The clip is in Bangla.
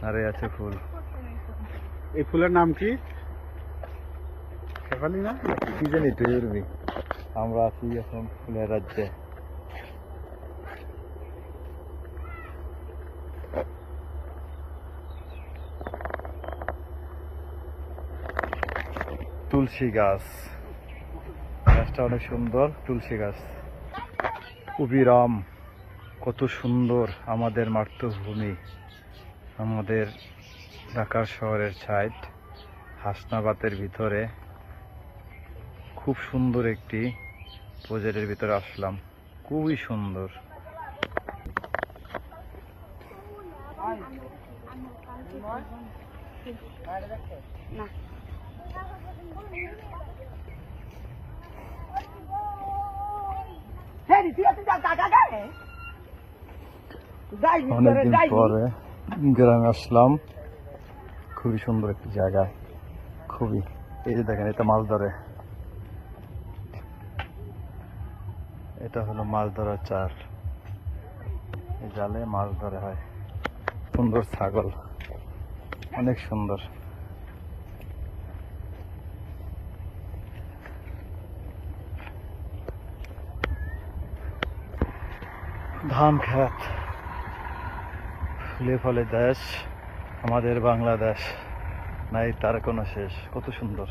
আরে আছে ফুল। এই ফুলের নাম কি? শেফালি না কি জানি তুই উড়বি। আমরা আছি এখন ফুলের রাজ্যে। তুলসী গাছ, গাছটা অনেক সুন্দর। তুলসী গাছ অবিরাম, কত সুন্দর আমাদের মাতৃভূমি, আমাদের ঢাকা শহরের সাইড হাসনাবাদের ভিতরে খুব সুন্দর একটি প্রজেক্টের ভিতরে আসলাম, খুবই সুন্দর। অনেকদিন পরে গ্রামে আসলাম, খুবই সুন্দর একটি জায়গা, খুবই। এই যে দেখেন, এটা মাছ ধরে, এটা হলো মাছ ধরার চার, এই জালে মাছ ধরে হয়। সুন্দর ছাগল, অনেক সুন্দর। ধান খেত, ফুলে ফলে দেশ আমাদের বাংলাদেশ, নাই তার কোনো শেষ, কত সুন্দর।